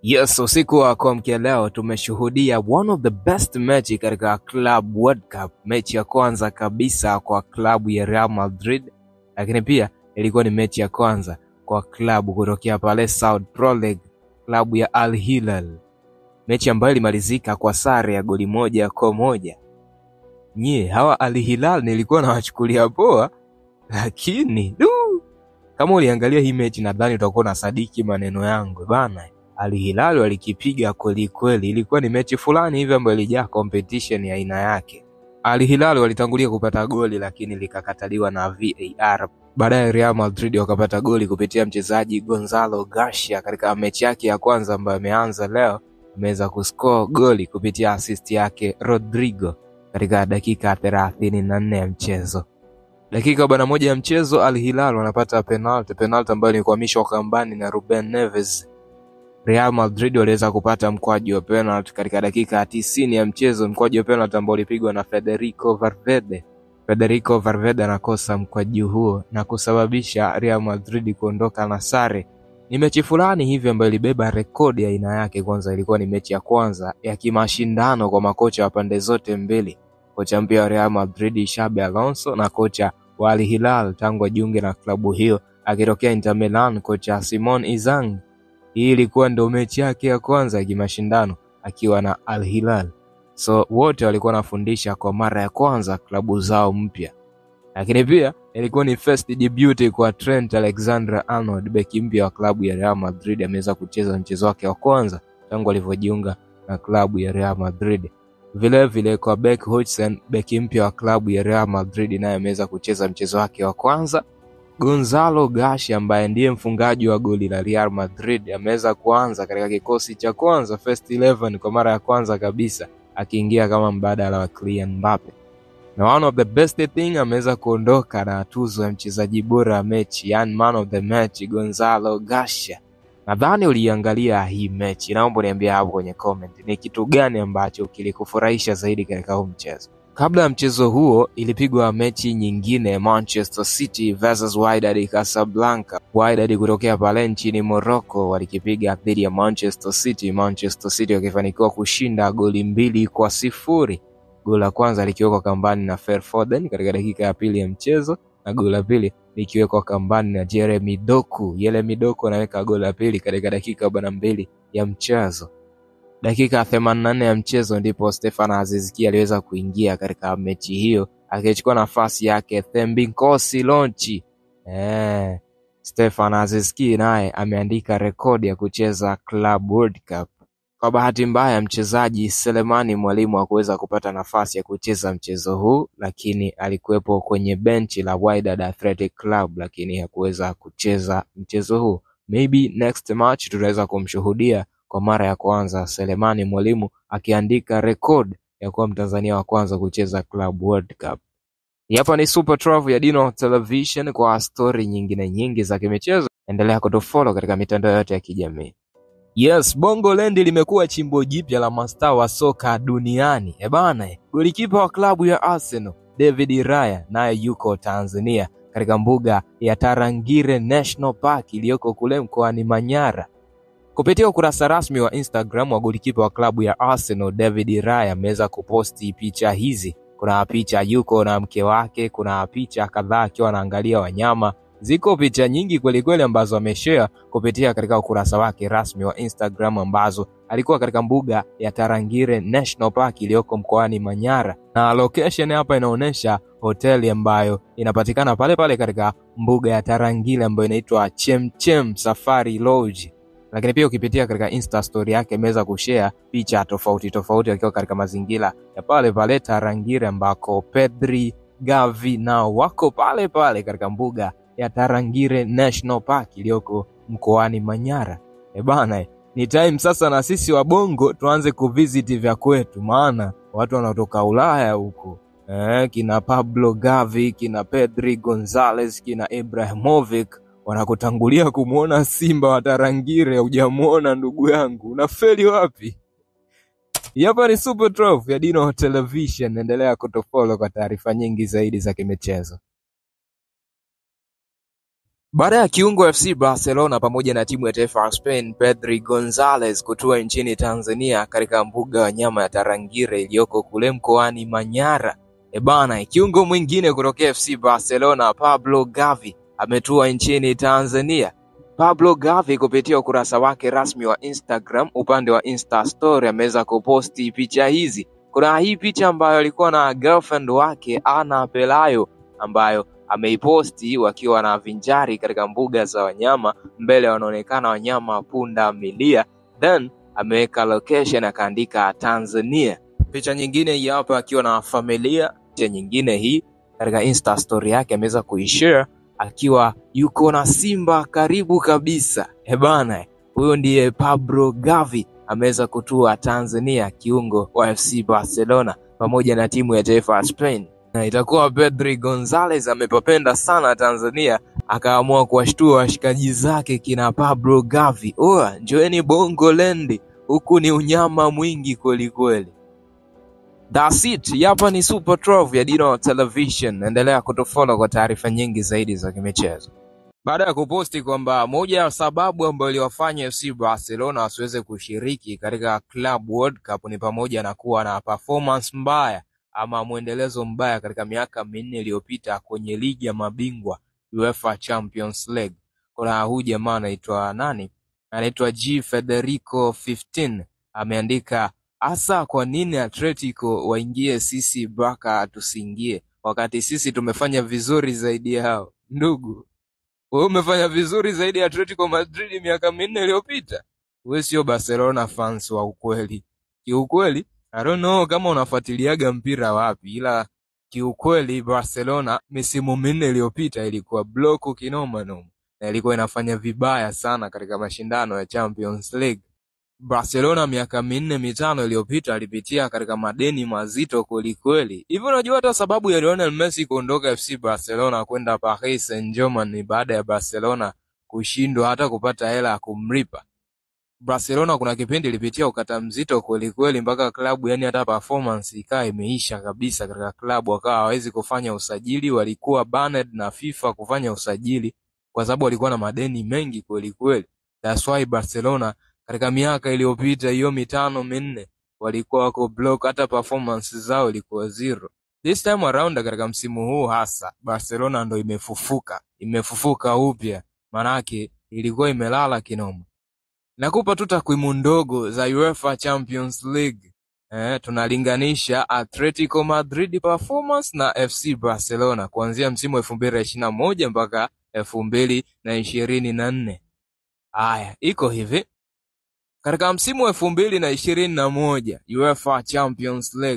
Yes, usiku wa kuamkia leo tumeshuhudia one of the best mechi katika Club World Cup. Mechi ya kwanza kabisa kwa klabu ya Real Madrid, lakini pia ilikuwa ni mechi ya kwanza kwa klabu kutokea pale Saudi Pro League, klabu ya Al Hilal. Mechi ambayo ilimalizika kwa sare ya goli 1-1. Hawa Al Hilal nilikuwa nawachukulia poa, lakini kama uliangalia hii mechi nadhani utakuwa na sadiki maneno yangu bana. Al Hilal walikipiga kweli kweli, ilikuwa ni mechi fulani hivi ambayo ilijaa competition ya aina yake. Al Hilal walitangulia kupata goli lakini likakataliwa na VAR. Baadaye Real Madrid wakapata goli kupitia mchezaji Gonzalo Garcia katika mechi yake ya kwanza ambayo ameanza leo. Ameweza kuscore goli kupitia assist yake Rodrigo katika dakika 34 ya mchezo. Dakika 41 ya mchezo Al Hilal wanapata penalty ambayo ni kuhamishwa kambani na Ruben Neves. Real Madrid waliweza kupata mkwaju wa penalty katika dakika 90 ya mchezo, mkwaju wa penalty ambao ulipigwa na Federico Valverde. Federico Valverde anakosa mkwaju huo na kusababisha Real Madrid kuondoka na sare. Ni mechi fulani hivi ambayo ilibeba rekodi ya aina yake. Kwanza ilikuwa ni mechi ya kwanza ya kimashindano kwa makocha wa pande zote mbili. Kocha mpya wa Real Madrid Xabi Alonso na kocha wa Al Hilal tangu ajiunge na klabu hiyo akitokea Inter Milan, kocha Simone Inzaghi. Hii ilikuwa ndio mechi yake ya kwanza ya kimashindano akiwa na Al Hilal. So wote walikuwa wanafundisha kwa mara ya kwanza klabu zao mpya. Lakini pia ilikuwa ni first debut kwa Trent Alexander-Arnold, beki mpya wa klabu ya Real Madrid. Ameweza kucheza mchezo wake wa kwanza tangu alivyojiunga na klabu ya Real Madrid. Vile vile kwa Beck Hodgson, beki mpya wa klabu ya Real Madrid, naye ameweza kucheza mchezo wake wa kwanza. Gonzalo Garcia ambaye ndiye mfungaji wa goli la Real Madrid ameweza kuanza katika kikosi cha kwanza first 11 kwa mara ya kwanza kabisa, akiingia kama mbadala wa Kylian Mbappe. Na one of the best thing, ameweza kuondoka na tuzo ya mchezaji bora wa mechi, yani man of the match, Gonzalo Garcia. Nadhani uliangalia hii mechi, naomba niambie hapo kwenye comment ni kitu gani ambacho kilikufurahisha zaidi katika huu mchezo. Kabla ya mchezo huo ilipigwa mechi nyingine, Manchester City versus Wydad Casablanca. Wydad kutokea pale nchini Morocco walikipiga dhidi ya Manchester City. Manchester City wakifanikiwa kushinda goli 2-0. Goli la kwanza likiwekwa kambani na Phil Foden katika dakika ya pili ya mchezo, na goli la pili likiwekwa kambani na Jeremy Doku. Jeremy Doku anaweka goli la pili katika dakika 42 ya mchezo. Dakika 84 ya mchezo ndipo Stefan Aziz Ki aliweza kuingia katika mechi hiyo akichukua nafasi yake Thembinkosi Lonchi. Stefan Aziz Ki naye ameandika rekodi ya kucheza Club World Cup. Kwa bahati mbaya mchezaji Selemani Mwalimu hakuweza kupata nafasi ya kucheza mchezo huu, lakini alikuwepo kwenye benchi la Wydad Athletic Club, lakini hakuweza kucheza mchezo huu. Maybe next match tutaweza kumshuhudia kwa mara ya kwanza Selemani Mwalimu akiandika record ya kuwa Mtanzania wa kwanza kucheza Club World Cup. Hapa ni Super 12 ya Dino Television. Kwa story nyingi za kimichezo endelea kutufollow katika mitandao yote ya kijamii. Yes, Bongo Land limekuwa chimbo jipya la mastaa wa soka duniani. Golikipa wa klabu ya Arsenal David Raya naye yuko Tanzania katika mbuga ya Tarangire National Park iliyoko kule mkoani Manyara. Kupitia ukurasa rasmi wa Instagram wa golikipa wa klabu ya Arsenal David Raya ameweza kuposti picha hizi. Kuna picha yuko na mke wake, kuna picha kadhaa akiwa anaangalia wanyama. Ziko picha nyingi kweli kweli ambazo ameshare kupitia katika ukurasa wake rasmi wa Instagram, ambazo alikuwa katika mbuga ya Tarangire National Park iliyoko mkoani Manyara. Na location hapa inaonyesha hoteli ambayo inapatikana pale pale katika mbuga ya Tarangire ambayo inaitwa Chemchem Safari Lodge. Lakini pia ukipitia katika Insta story yake ameweza kushare picha tofauti akiwa katika mazingira ya pale pale Tarangire, ambako Pedri, Gavi nao wako pale pale katika mbuga ya Tarangire National Park iliyoko mkoani Manyara. Ni time sasa na sisi wa Bongo tuanze kuvisit vya kwetu, maana watu wanaotoka Ulaya huko kina Pablo Gavi, kina Pedri Gonzalez, kina Ibrahimovic wanakutangulia kumuona Simba wa Tarangire. Hujamuona ndugu yangu, unafeli wapi? Hapa ni Super 12 ya Dino Television. Endelea kutufollow kwa taarifa nyingi zaidi za kimichezo. Baada ya kiungo FC Barcelona pamoja na timu ya taifa ya Spain Pedri Gonzalez kutua nchini Tanzania katika mbuga ya wanyama ya Tarangire iliyoko kule mkoani Manyara, kiungo mwingine kutokea FC Barcelona Pablo Gavi ametua nchini Tanzania. Pablo Gavi kupitia ukurasa wake rasmi wa Instagram upande wa Insta story ameweza kuposti picha hizi. Kuna hii picha ambayo alikuwa na girlfriend wake Ana Pelayo ambayo ameiposti wakiwa na vinjari katika mbuga za wanyama. Mbele wanaonekana wanyama punda milia, then ameweka location akaandika Tanzania. Picha nyingine hii hapa akiwa na familia. Picha nyingine hii katika Insta story yake ameweza kuishare akiwa yuko na simba karibu kabisa. Huyo ndiye Pablo Gavi ameweza kutua Tanzania, kiungo wa FC Barcelona pamoja na timu ya taifa ya Spain. Na itakuwa Pedri Gonzalez amepapenda sana Tanzania akaamua kuwashtua washikaji zake kina Pablo Gavi. Njoeni Bongo Land, huku ni unyama mwingi kweli kweli. That's it. Hapa ni Super 12 ya Dino Television. Endelea kutufollow kwa taarifa nyingi zaidi za kimichezo. Baada ya kuposti kwamba moja ya sababu ambayo iliwafanya FC Barcelona wasiweze kushiriki katika Club World Cup ni pamoja na kuwa na performance mbaya ama mwendelezo mbaya katika miaka 4 iliyopita kwenye ligi ya mabingwa UEFA Champions League. Kuna huyu jamaa anaitwa G Federico 15 ameandika, asa kwa nini Atletico waingie sisi Barca tusiingie wakati sisi tumefanya vizuri zaidi yao? Ndugu, wewe umefanya vizuri zaidi ya Atletico Madrid miaka 4 iliyopita. Wewe sio Barcelona fans wa ukweli. Kiukweli, I don't know kama unafuatiliaga mpira wapi, ila kiukweli Barcelona misimu 4 iliyopita ilikuwa bloku kinoma noma na ilikuwa inafanya vibaya sana katika mashindano ya Champions League. Barcelona miaka 4-5 iliyopita alipitia katika madeni mazito kweli. Hivyo unajua hata sababu ya Lionel Messi kuondoka FC Barcelona kwenda Paris Saint-Germain ni baada ya Barcelona kushindwa hata kupata hela ya kumlipa. Barcelona kuna kipindi ilipitia ukata mzito kweli mpaka klabu hata performance ikawa imeisha kabisa katika klabu, wakawa hawezi kufanya usajili, walikuwa banned na FIFA kufanya usajili kwa sababu walikuwa na madeni mengi kweli. That's why Barcelona katika miaka iliyopita hiyo 5-4 walikuwa wako block, hata performance zao ilikuwa zero. This time around katika msimu huu hasa Barcelona ndo imefufuka upya, manake ilikuwa imelala kinoma. Nakupa tu takwimu ndogo za UEFA Champions League. Tunalinganisha Atletico Madrid performance na FC Barcelona kuanzia msimu 2021 mpaka 2024. Iko hivi. Katika msimu 2021 UEFA Champions League